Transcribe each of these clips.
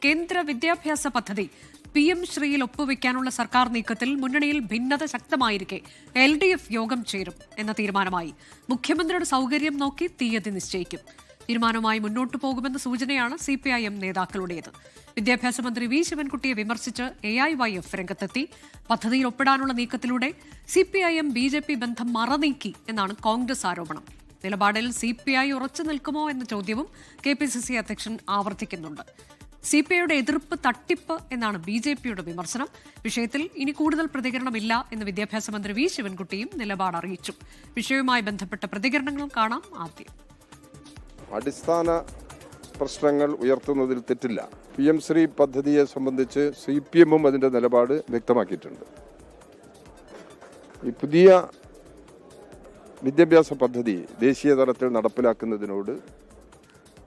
കേന്ദ്ര വിദ്യാഭ്യാസ പദ്ധതി PM ശ്രീയിൽ ഒപ്പുവെക്കാനുള്ള സർക്കാർ നീക്കത്തിൽ മുന്നണിയിൽ ഭിന്നത ശക്തമായിരിക്കെ LDF യോഗം ചേരും എന്ന തീരുമാനമായി. മുഖ്യമന്ത്രിയുടെ സൗകര്യം നോക്കി തീയതി നിശ്ചയിക്കും. തീരുമാനവുമായി മുന്നോട്ടു പോകുമെന്ന സൂചനയാണ് CPIM നേതാക്കളുടേത്. വിദ്യാഭ്യാസ മന്ത്രി V ശിവൻകുട്ടിയെ വിമർശിച്ച് AIYF രംഗത്തെത്തി. പദ്ധതിയിൽ ഒപ്പിടാനുള്ള നീക്കത്തിലൂടെ CPIM BJP ബന്ധം മറനീക്കി എന്നാണ് കോൺഗ്രസ് ആരോപണം. നിലപാടിൽ CPI ഉറച്ചു നിൽക്കുമോ എന്ന ചോദ്യവും KPCC അധ്യക്ഷൻ ആവർത്തിക്കുന്നുണ്ട്. CPIയുടെ എതിർപ്പ് തട്ടിപ്പ് എന്നാണ് BJPയുടെ വിമർശനം. വിഷയത്തിൽ ഇനി കൂടുതൽ പ്രതികരണമില്ല എന്ന് വിദ്യാഭ്യാസ മന്ത്രി V ശിവൻകുട്ടിയും നിലപാട് അറിയിച്ചു. വിഷയവുമായി ബന്ധപ്പെട്ട പ്രതികരണങ്ങളും കാണാം. ആദ്യം അടിസ്ഥാന പ്രശ്നങ്ങൾ ഉയർത്തുന്നതിൽ തെറ്റില്ല. PM ശ്രീ പദ്ധതിയെ സംബന്ധിച്ച് CPM അതിന്റെ നിലപാട് വ്യക്തമാക്കിയിട്ടുണ്ട്. ഈ പുതിയ വിദ്യാഭ്യാസ പദ്ധതി ദേശീയ തലത്തിൽ നടപ്പിലാക്കുന്നതിനോട്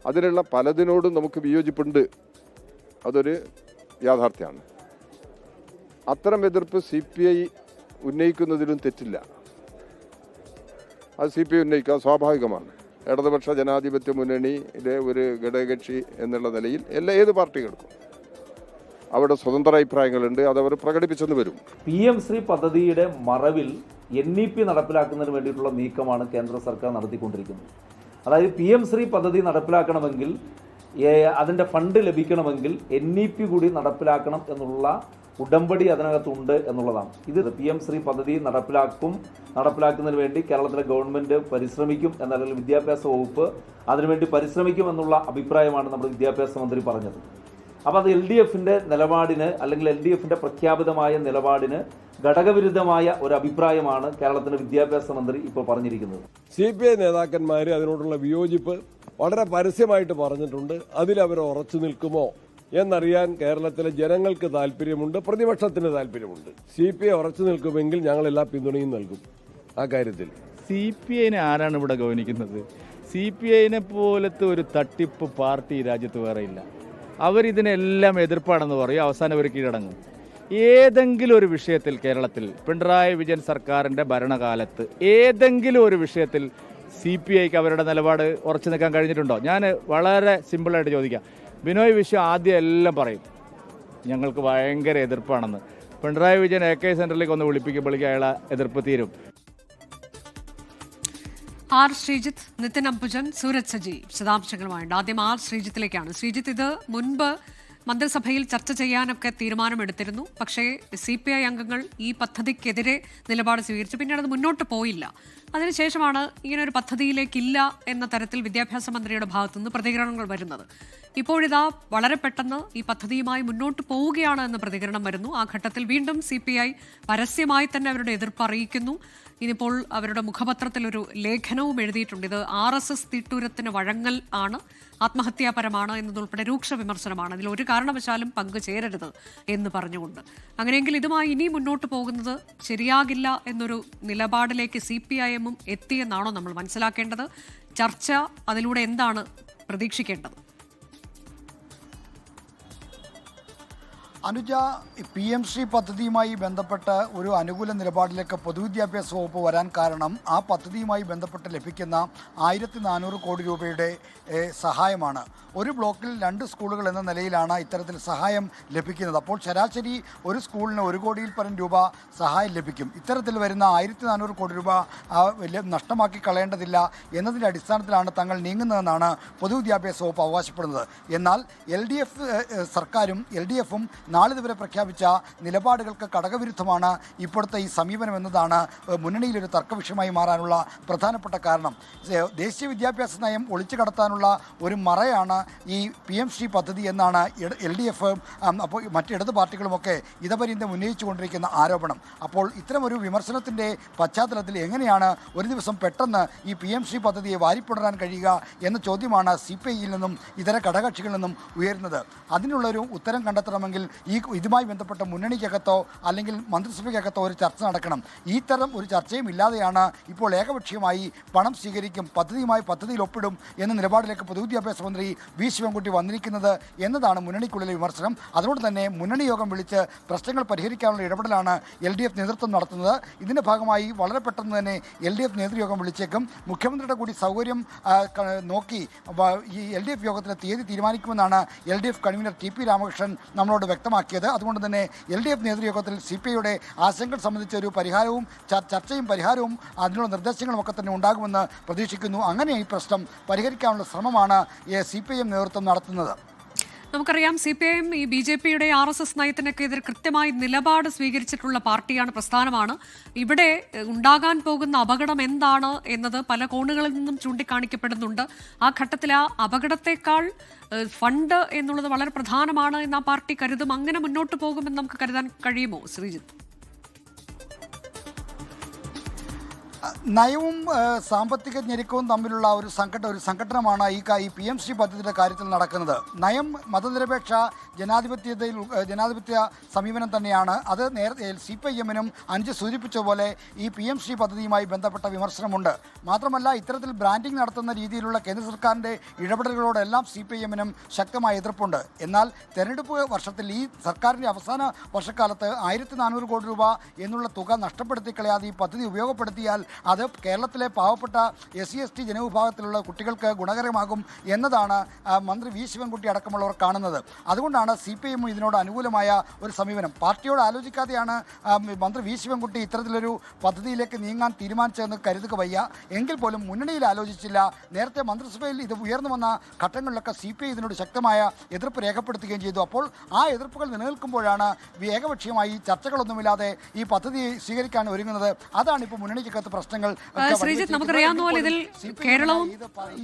അതിലുള്ള പലതിനോടും നമുക്ക് വിയോജിപ്പുണ്ട്. അതൊരു യാഥാർത്ഥ്യമാണ്. അത്തരം എതിർപ്പ് CPI ഉന്നയിക്കുന്നതിലും തെറ്റില്ല. അത് CPI ഉന്നയിക്കുക സ്വാഭാവികമാണ്. ഇടതുപക്ഷ ജനാധിപത്യ മുന്നണിയിലെ ഒരു ഘടകകക്ഷി എന്നുള്ള നിലയിൽ ഏത് പാർട്ടികൾക്കും അവിടെ സ്വതന്ത്ര അഭിപ്രായങ്ങളുണ്ട്. അതവർ പ്രകടിപ്പിച്ചെന്ന് വരും. PM ശ്രീ പദ്ധതിയുടെ മറവിൽ NEP നടപ്പിലാക്കുന്നതിന് വേണ്ടിയിട്ടുള്ള നീക്കമാണ് കേന്ദ്ര സർക്കാർ നടത്തിക്കൊണ്ടിരിക്കുന്നത്. അതായത് PM ശ്രീ പദ്ധതി നടപ്പിലാക്കണമെങ്കിൽ അതിൻ്റെ ഫണ്ട് ലഭിക്കണമെങ്കിൽ NEP കൂടി നടപ്പിലാക്കണം എന്നുള്ള ഉടമ്പടി അതിനകത്തുണ്ട് എന്നുള്ളതാണ്. ഇത് PM ശ്രീ പദ്ധതി നടപ്പിലാക്കുന്നതിന് വേണ്ടി കേരളത്തിലെ ഗവൺമെൻറ് പരിശ്രമിക്കും എന്നല്ലെങ്കിൽ വിദ്യാഭ്യാസ വകുപ്പ് അതിനുവേണ്ടി പരിശ്രമിക്കും എന്നുള്ള അഭിപ്രായമാണ് നമ്മുടെ വിദ്യാഭ്യാസ മന്ത്രി പറഞ്ഞത്. അപ്പോൾ അത് LDFിൻ്റെ നിലപാടിന് അല്ലെങ്കിൽ LDFിൻ്റെ പ്രഖ്യാപിതമായ നിലപാടിന് ഘടകവിരുദ്ധമായ ഒരു അഭിപ്രായമാണ് കേരളത്തിൻ്റെ വിദ്യാഭ്യാസ മന്ത്രി ഇപ്പോൾ പറഞ്ഞിരിക്കുന്നത്. CPI നേതാക്കന്മാർ അതിനോടുള്ള വിയോജിപ്പ് വളരെ പരസ്യമായിട്ട് പറഞ്ഞിട്ടുണ്ട്. അതിലവർ ഉറച്ചു നിൽക്കുമോ എന്നറിയാൻ കേരളത്തിലെ ജനങ്ങൾക്ക് താല്പര്യമുണ്ട്, പ്രതിപക്ഷത്തിന് താല്പര്യമുണ്ട്. CPI ഉറച്ചു നിൽക്കുമെങ്കിൽ ഞങ്ങൾ എല്ലാ പിന്തുണയും നൽകും. ആ കാര്യത്തിൽ CPIനെ ആരാണ് ഇവിടെ ഗവനിക്കുന്നത്? CPIനെ പോലത്തെ ഒരു തട്ടിപ്പ് പാർട്ടി രാജ്യത്ത് വേറെയില്ല. അവരിതിനെല്ലാം എതിർപ്പാണെന്ന് പറയും, അവസാനം അവർ കീഴടങ്ങും. ഏതെങ്കിലും ഒരു വിഷയത്തിൽ കേരളത്തിൽ പിണറായി വിജയൻ സർക്കാരിൻ്റെ ഭരണകാലത്ത് ഏതെങ്കിലും ഒരു വിഷയത്തിൽ CPIക്ക് അവരുടെ നിലപാട് ഉറച്ചു നിൽക്കാൻ കഴിഞ്ഞിട്ടുണ്ടോ? ഞാൻ വളരെ സിമ്പിളായിട്ട് ചോദിക്കാം. ബിനോയ് വിശ്വം ആദ്യം എല്ലാം പറയും ഞങ്ങൾക്ക് ഭയങ്കര എതിർപ്പാണെന്ന്. പിണറായി വിജയൻ AK സെൻറ്ററിലേക്ക് ഒന്ന് വിളിപ്പിക്കുമ്പോഴേക്കും അയാളെ എതിർപ്പ് തീരും. R ശ്രീജിത്ത്, നിതിൻ അംബുജൻ, സൂരജ് സജി വിശദാംശങ്ങളുമായുണ്ട്. ആദ്യം R ശ്രീജിത്തിലേക്കാണ്. ശ്രീജിത്ത്, ഇത് മുൻപ് മന്ത്രിസഭയിൽ ചർച്ച ചെയ്യാനൊക്കെ തീരുമാനമെടുത്തിരുന്നു. പക്ഷേ CPI അംഗങ്ങൾ ഈ പദ്ധതിക്കെതിരെ നിലപാട് സ്വീകരിച്ചു. പിന്നീട് അത് മുന്നോട്ട് പോയില്ല. അതിനുശേഷമാണ് ഇങ്ങനൊരു പദ്ധതിയിലേക്കില്ല എന്ന തരത്തിൽ വിദ്യാഭ്യാസ മന്ത്രിയുടെ ഭാഗത്തുനിന്ന് പ്രതികരണങ്ങൾ വരുന്നത്. ഇപ്പോഴിതാ വളരെ പെട്ടെന്ന് ഈ പദ്ധതിയുമായി മുന്നോട്ട് പോവുകയാണ് എന്ന പ്രതികരണം വരുന്നു. ആ ഘട്ടത്തിൽ വീണ്ടും CPI പരസ്യമായി തന്നെ അവരുടെ എതിർപ്പ് അറിയിക്കുന്നു. ഇനിയിപ്പോൾ അവരുടെ മുഖപത്രത്തിൽ ഒരു ലേഖനവും എഴുതിയിട്ടുണ്ട്. ഇത് RSS തിട്ടൂരത്തിന് വഴങ്ങൽ ആണ്, ആത്മഹത്യാപരമാണ് എന്നതുൾപ്പെടെ രൂക്ഷ വിമർശനമാണ്. അതിൽ ഒരു കാരണവശാലും പങ്കുചേരരുത് എന്ന് പറഞ്ഞുകൊണ്ട്. അങ്ങനെയെങ്കിൽ ഇതുമായി ഇനി മുന്നോട്ട് പോകുന്നത് ശരിയാകില്ല എന്നൊരു നിലപാടിലേക്ക് CPIM എത്തിയെന്നാണോ നമ്മൾ മനസ്സിലാക്കേണ്ടത്? ചർച്ച അതിലൂടെ എന്താണ് പ്രതീക്ഷിക്കേണ്ടത്? അനുജ, PM ശ്രീ പദ്ധതിയുമായി ബന്ധപ്പെട്ട് ഒരു അനുകൂല നിലപാടിലേക്ക് പൊതുവിദ്യാഭ്യാസ വകുപ്പ് വരാൻ കാരണം ആ പദ്ധതിയുമായി ബന്ധപ്പെട്ട് ലഭിക്കുന്ന 1400 കോടി രൂപയുടെ സഹായമാണ്. ഒരു ബ്ലോക്കിൽ 2 സ്കൂളുകൾ എന്ന നിലയിലാണ് ഇത്തരത്തിൽ സഹായം ലഭിക്കുന്നത്. അപ്പോൾ ശരാശരി ഒരു സ്കൂളിന് 1 കോടിയിൽ പരം രൂപ സഹായം ലഭിക്കും. ഇത്തരത്തിൽ വരുന്ന 1400 കോടി രൂപ നഷ്ടമാക്കി കളയേണ്ടതില്ല എന്നതിൻ്റെ അടിസ്ഥാനത്തിലാണ് തങ്ങൾ നീങ്ങുന്നതെന്നാണ് പൊതുവിദ്യാഭ്യാസ വകുപ്പ് അവകാശപ്പെടുന്നത്. എന്നാൽ LDF സർക്കാരും LDFും നാളിതുവരെ പ്രഖ്യാപിച്ച നിലപാടുകൾക്ക് ഘടകവിരുദ്ധമാണ് ഇപ്പോഴത്തെ ഈ സമീപനം എന്നതാണ് മുന്നണിയിലൊരു തർക്കവിഷയമായി മാറാനുള്ള പ്രധാനപ്പെട്ട കാരണം. ദേശീയ വിദ്യാഭ്യാസ നയം ഒളിച്ചു കടത്താനുള്ള ഒരു മറയാണ് ഈ PM ശ്രീ പദ്ധതി എന്നാണ് LDF അപ്പോൾ മറ്റ് ഇടത് പാർട്ടികളുമൊക്കെ ഇതപര്യന്തം ഉന്നയിച്ചുകൊണ്ടിരിക്കുന്ന ആരോപണം. അപ്പോൾ ഇത്തരമൊരു വിമർശനത്തിൻ്റെ പശ്ചാത്തലത്തിൽ എങ്ങനെയാണ് ഒരു ദിവസം പെട്ടെന്ന് ഈ PM ശ്രീ പദ്ധതിയെ വാരിപ്പുണരാൻ കഴിയുക എന്ന ചോദ്യമാണ് CPIയിൽ നിന്നും ഇതര ഘടകകക്ഷികളിൽ നിന്നും ഉയരുന്നത്. അതിനുള്ളൊരു ഉത്തരം കണ്ടെത്തണമെങ്കിൽ ഇതുമായി ബന്ധപ്പെട്ട മുന്നണിക്കകത്തോ അല്ലെങ്കിൽ മന്ത്രിസഭയ്ക്കകത്തോ ഒരു ചർച്ച നടക്കണം. ഈ തരം ഒരു ചർച്ചയും ഇല്ലാതെയാണ് ഇപ്പോൾ ഏകപക്ഷീയമായി പണം സ്വീകരിക്കും, പദ്ധതിയിൽ ഒപ്പിടും എന്ന നിലപാടിലേക്ക് പൊതുവിദ്യാഭ്യാസ മന്ത്രി വി ശിവൻകുട്ടി വന്നിരിക്കുന്നത് എന്നതാണ് മുന്നണിക്കുള്ളിലെ വിമർശനം. അതുകൊണ്ട് തന്നെ മുന്നണി യോഗം വിളിച്ച് പ്രശ്നങ്ങൾ പരിഹരിക്കാനുള്ള ഇടപെടലാണ് LDF നേതൃത്വം നടത്തുന്നത്. ഇതിൻ്റെ ഭാഗമായി വളരെ പെട്ടെന്ന് തന്നെ LDF നേതൃയോഗം വിളിച്ചേക്കും. മുഖ്യമന്ത്രിയുടെ കൂടി സൗകര്യം നോക്കി ഈ LDF യോഗത്തിലെ തീയതി തീരുമാനിക്കുമെന്നാണ് LDF കൺവീനർ TP രാമകൃഷ്ണൻ നമ്മളോട് വ്യക്തമാക്കിയത്. അതുകൊണ്ട് തന്നെ LDF നേതൃയോഗത്തിൽ CPIയുടെ ആശങ്കകൾ സംബന്ധിച്ച ഒരു പരിഹാരവും ചർച്ചയും പരിഹാരവും അതിനുള്ള നിർദ്ദേശങ്ങളും ഒക്കെ തന്നെ ഉണ്ടാകുമെന്ന് പ്രതീക്ഷിക്കുന്നു. അങ്ങനെ ഈ പ്രശ്നം പരിഹരിക്കാനുള്ള ശ്രമമാണ് CPIM നേതൃത്വം നടത്തുന്നത്. നമുക്കറിയാം CPIM ഈ BJPയുടെ RSS നയത്തിനൊക്കെ എതിരെ കൃത്യമായി നിലപാട് സ്വീകരിച്ചിട്ടുള്ള പാർട്ടിയാണ്, പ്രസ്ഥാനമാണ്. ഇവിടെ ഉണ്ടാകാൻ പോകുന്ന അപകടം എന്താണ് എന്നത് പല കോണുകളിൽ നിന്നും ചൂണ്ടിക്കാണിക്കപ്പെടുന്നുണ്ട്. ആ ഘട്ടത്തിൽ ആ അപകടത്തെക്കാൾ ഫണ്ട് എന്നുള്ളത് വളരെ പ്രധാനമാണ് എന്ന് ആ പാർട്ടി കരുതും. അങ്ങനെ മുന്നോട്ട് പോകുമെന്ന് നമുക്ക് കരുതാൻ കഴിയുമോ ശ്രീജിത്ത്? നയവും സാമ്പത്തിക ഞെരുക്കവും തമ്മിലുള്ള ഒരു സംഘടനമാണ് ഈ PMC പദ്ധതിയുടെ കാര്യത്തിൽ നടക്കുന്നത്. നയം മതനിരപേക്ഷ ജനാധിപത്യ സമീപനം തന്നെയാണ്. അത് നേരത്തെ CPIM-നും അഞ്ച് സൂചിപ്പിച്ചതുപോലെ ഈ PMC പദ്ധതിയുമായി ബന്ധപ്പെട്ട വിമർശനമുണ്ട്. മാത്രമല്ല ഇത്തരത്തിൽ ബ്രാൻഡിംഗ് നടത്തുന്ന രീതിയിലുള്ള കേന്ദ്ര സർക്കാരിൻ്റെ ഇടപെടലുകളോടെല്ലാം CPIM-നും ശക്തമായ എതിർപ്പുണ്ട്. എന്നാൽ തെരഞ്ഞെടുപ്പ് വർഷത്തിൽ ഈ സർക്കാരിൻ്റെ അവസാന വർഷക്കാലത്ത് 1400 കോടി രൂപ എന്നുള്ള തുക നഷ്ടപ്പെടുത്തി കളയാതെ ഈ പദ്ധതി ഉപയോഗപ്പെടുത്തിയാൽ അത് കേരളത്തിലെ പാവപ്പെട്ട SC/ST ജനവിഭാഗത്തിലുള്ള കുട്ടികൾക്ക് ഗുണകരമാകും എന്നതാണ് മന്ത്രി വി ശിവൻകുട്ടി അടക്കമുള്ളവർ കാണുന്നത്. അതുകൊണ്ടാണ് CPIM ഇതിനോട് അനുകൂലമായ ഒരു സമീപനം. പാർട്ടിയോട് ആലോചിക്കാതെയാണ് മന്ത്രി വി ശിവൻകുട്ടി ഇത്തരത്തിലൊരു പദ്ധതിയിലേക്ക് നീങ്ങാൻ തീരുമാനിച്ചതെന്ന് കരുതുക വയ്യ. എങ്കിൽ പോലും മുന്നണിയിൽ ആലോചിച്ചില്ല. നേരത്തെ മന്ത്രിസഭയിൽ ഇത് ഉയർന്നു വന്ന ഘട്ടങ്ങളിലൊക്കെ CPI ഇതിനോട് ശക്തമായ എതിർപ്പ് രേഖപ്പെടുത്തുകയും ചെയ്തു. അപ്പോൾ ആ എതിർപ്പുകൾ നിലനിൽക്കുമ്പോഴാണ് ഏകപക്ഷീയമായി ചർച്ചകളൊന്നുമില്ലാതെ ഈ പദ്ധതി സ്വീകരിക്കാൻ ഒരുങ്ങുന്നത്. അതാണ് ഇപ്പോൾ മുന്നണിക്കകത്ത് പ്രശ്നങ്ങൾ. ശ്രീജിത്ത്, നമുക്കറിയാവുന്ന പോലെ ഇതിൽ കേരളവും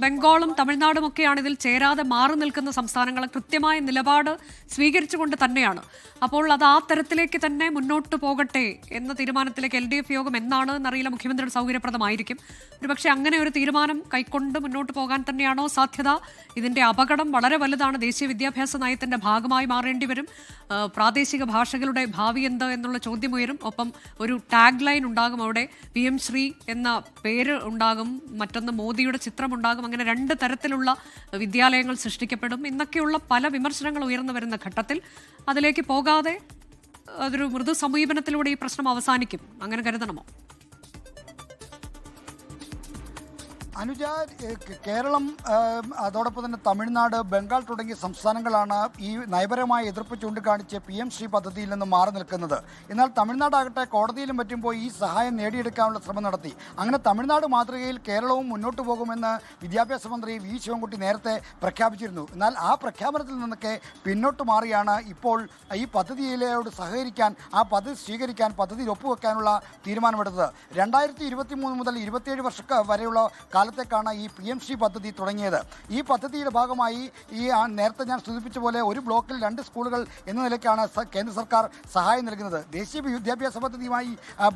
ബംഗാളും തമിഴ്നാടും ഒക്കെയാണ് ഇതിൽ ചേരാതെ മാറി നിൽക്കുന്ന സംസ്ഥാനങ്ങൾ. കൃത്യമായ നിലപാട് സ്വീകരിച്ചുകൊണ്ട് തന്നെയാണ്. അപ്പോൾ അത് ആ തരത്തിലേക്ക് തന്നെ മുന്നോട്ട് പോകട്ടെ എന്ന തീരുമാനത്തിലേക്ക് LDF യോഗം എന്നാണ് എന്നറിയില്ല. മുഖ്യമന്ത്രിയുടെ സൗകര്യപ്രദമായിരിക്കും. ഒരുപക്ഷെ അങ്ങനെ ഒരു തീരുമാനം കൈക്കൊണ്ട് മുന്നോട്ട് പോകാൻ തന്നെയാണോ സാധ്യത? ഇതിന്റെ അപകടം വളരെ വലുതാണ്. ദേശീയ വിദ്യാഭ്യാസ നയത്തിന്റെ ഭാഗമായി മാറേണ്ടി വരും. പ്രാദേശിക ഭാഷകളുടെ ഭാവി എന്ത് എന്നുള്ള ചോദ്യം ഉയരും. ഒപ്പം ഒരു ടാഗ് ലൈൻ ഉണ്ടാകും. അവിടെ PM ശ്രീ എന്ന പേര് ഉണ്ടാകും, മറ്റൊന്ന് മോദിയുടെ ചിത്രമുണ്ടാകും. അങ്ങനെ രണ്ട് തരത്തിലുള്ള വിദ്യാലയങ്ങൾ സൃഷ്ടിക്കപ്പെടും. ഇന്നൊക്കെയുള്ള പല വിമർശനങ്ങൾ ഉയർന്നു വരുന്ന ഘട്ടത്തിൽ അതിലേക്ക് പോകാതെ അതൊരു മൃദു സമീപനത്തിലൂടെ ഈ പ്രശ്നം അവസാനിക്കും. അങ്ങനെ കരുതണമോ? അനുജ, കേരളം അതോടൊപ്പം തന്നെ തമിഴ്നാട്, ബംഗാൾ തുടങ്ങിയ സംസ്ഥാനങ്ങളാണ് ഈ നയപരമായ എതിർപ്പ് ചൂണ്ടിക്കാണിച്ച് PMC പദ്ധതിയിൽ നിന്ന് മാറി നിൽക്കുന്നത്. എന്നാൽ തമിഴ്നാടാകട്ടെ കോടതിയിലും മറ്റും പോയി ഈ സഹായം നേടിയെടുക്കാനുള്ള ശ്രമം നടത്തി. അങ്ങനെ തമിഴ്നാട് മാതൃകയിൽ കേരളവും മുന്നോട്ട് പോകുമെന്ന് വിദ്യാഭ്യാസ മന്ത്രി വി ശിവൻകുട്ടി നേരത്തെ പ്രഖ്യാപിച്ചിരുന്നു. എന്നാൽ ആ പ്രഖ്യാപനത്തിൽ നിന്നൊക്കെ പിന്നോട്ട് മാറിയാണ് ഇപ്പോൾ ഈ പദ്ധതിയിലോട് സഹകരിക്കാൻ, ആ പദ്ധതി സ്വീകരിക്കാൻ, പദ്ധതിയിൽ ഒപ്പുവെക്കാനുള്ള തീരുമാനമെടുത്തത്. 2023 മുതൽ 27 വർഷം വരെയുള്ള കാലത്തേക്കാണ് ഈ PMC പദ്ധതി തുടങ്ങിയത്. ഈ പദ്ധതിയുടെ ഭാഗമായി ഈ നേരത്തെ ഞാൻ സൂചിപ്പിച്ച പോലെ ഒരു ബ്ലോക്കിൽ 2 സ്കൂളുകൾ എന്ന നിലയ്ക്കാണ് കേന്ദ്ര സർക്കാർ സഹായം നൽകുന്നത്. ദേശീയ വിദ്യാഭ്യാസ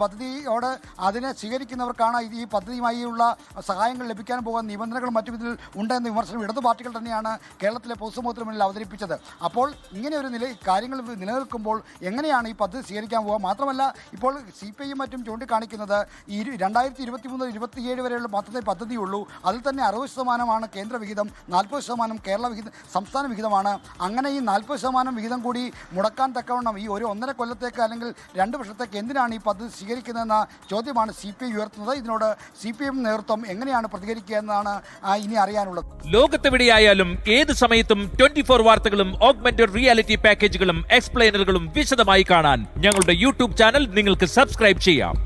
പദ്ധതിയോട് അതിനെ സ്വീകരിക്കുന്നവർക്കാണ് ഈ പദ്ധതിയുമായുള്ള സഹായങ്ങൾ ലഭിക്കാൻ പോകുന്ന നിബന്ധനകളും മറ്റും ഇതിൽ ഉണ്ടെന്ന വിമർശനം ഇടതു പാർട്ടികൾ തന്നെയാണ് കേരളത്തിലെ പൊതുസമൂഹത്തിന് മുന്നിൽ അവതരിപ്പിച്ചത്. അപ്പോൾ ഇങ്ങനെ ഒരു കാര്യങ്ങൾ നിലനിൽക്കുമ്പോൾ എങ്ങനെയാണ് ഈ പദ്ധതി സ്വീകരിക്കാൻ പോകുക? മാത്രമല്ല ഇപ്പോൾ CPIയും മറ്റും ചൂണ്ടിക്കാണിക്കുന്നത് ഈ 2023-27 വരെയുള്ള പദ്ധതിയുള്ളൂ. അതിൽ തന്നെ 60% കേന്ദ്ര വിഹിതം, 40% കേരള സംസ്ഥാന വിഹിതമാണ്. അങ്ങനെ ഈ 40% വിഹിതം കൂടി മുടക്കാൻ തക്കവണ്ണം ഈ 1.5 കൊല്ലത്തേക്ക് അല്ലെങ്കിൽ 2 വർഷത്തേക്ക് എന്തിനാണ് ഈ പദ്ധതി സ്വീകരിക്കുന്നതെന്ന ചോദ്യമാണ് CPI ഉയർത്തുന്നത്. ഇതിനോട് CPIM നേതൃത്വം എങ്ങനെയാണ് പ്രതികരിക്കുക എന്നതാണ് ഇനി അറിയാനുള്ളത്. ലോകത്തെവിടെയായാലും ഏത് സമയത്തും 24 വാർത്തകളും ഓഗ്മെന്റഡ് റിയാലിറ്റി പാക്കേജുകളും എക്സ്പ്ലെയിനറുകളും വിശദമായി കാണാൻ ഞങ്ങളുടെ YouTube ചാനൽ നിങ്ങൾക്ക് സബ്സ്ക്രൈബ് ചെയ്യാം.